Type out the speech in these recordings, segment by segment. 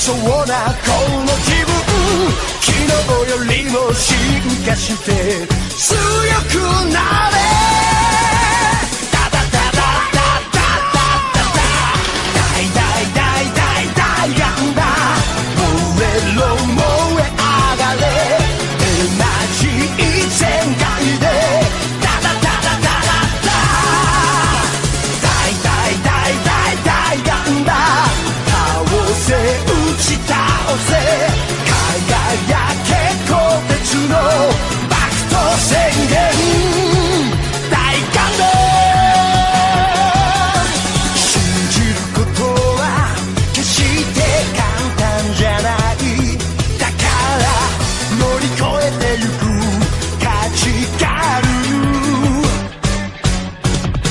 そうなこの自分、昨日よりも進化して強くなれ。ダダダダダダダダダ、大大大大大ガンダ、燃えろ燃え上がれ、エナジー全開でダダダダダダダ、大大大大大ガンダ、倒せ打ち倒せ、輝け鋼鉄のバクト宣言、大感動。信じることは決して簡単じゃない、だから乗り越えてゆく価値がある。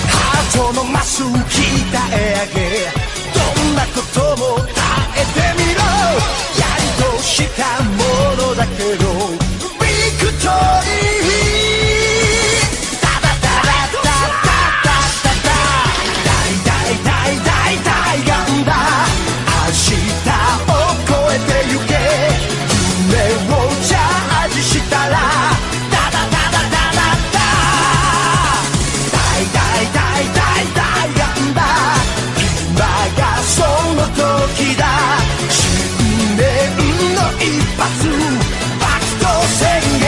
ハートのマス鍛え上げ、どんなことも耐えてみろ、やりとしたものだけどビクトリー、ダダダダダダダダダ、大大大大大ガンダ、明日を超えてゆけ、夢をチャージしたらダダダダダダダ、大大大大大ガンダ、今がその時だ、新年の一発バクト宣言、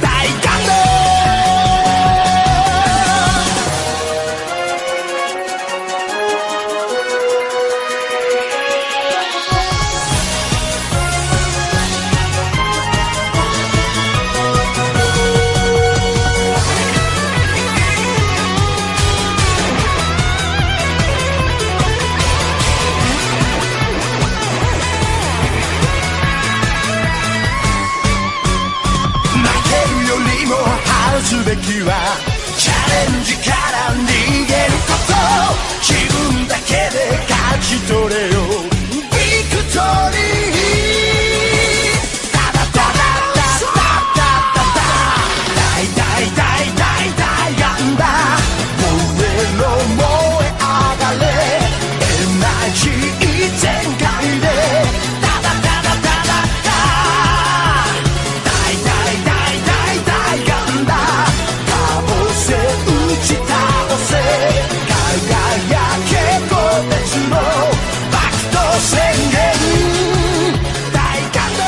大感動。すべきはチャレンジから逃げること、自分だけで勝ち取れよビクトリー、ダダダダダダダダダ、大大大大大ガンダ、燃えろ燃え上がれ、エナジー全開でダダダダダダダ、大大大大大ガンダ、打ち倒せ、輝け鋼鉄のバクト宣言、大感動。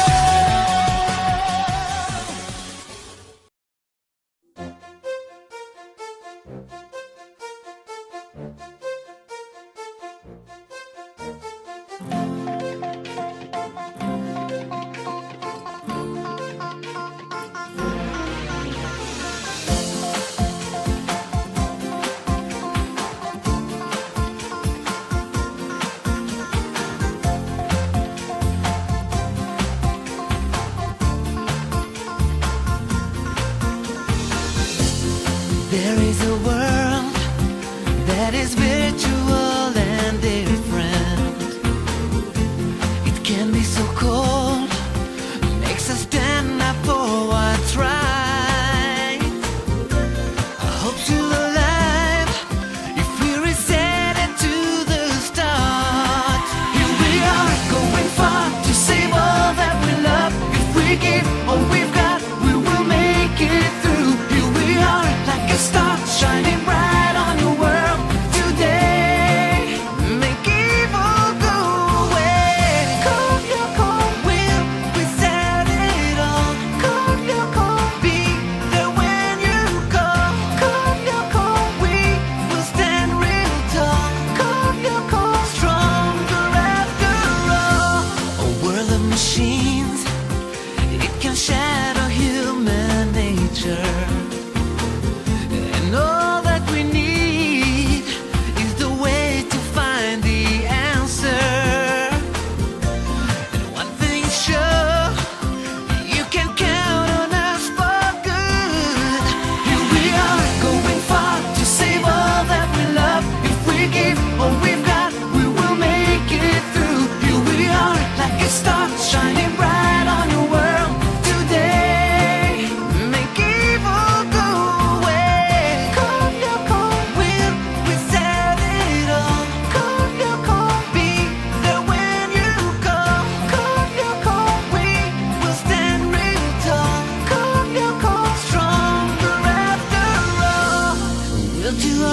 There is a world that is virtual and different. It can be so cold, makes us stand up for what's right. I hope you're alive if we reset it to the start. Here we are, going far to save all that we love. If we give all we've got, we will make it through. Here we are, like a star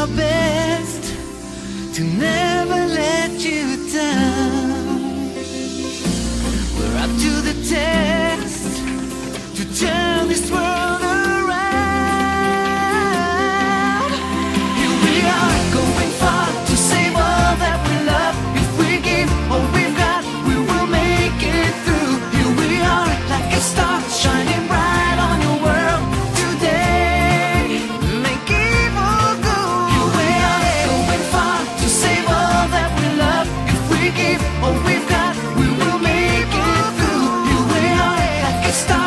our best to never let you down. We're up to the test to turn this world around. Here we are going far to save all that we love. If we give all we've got, we will make it through. Here we are like a star shining bright on your world today. Make evil go away. Going far to save all that we love. If we give all we've got, we will make it through. Here we are like a star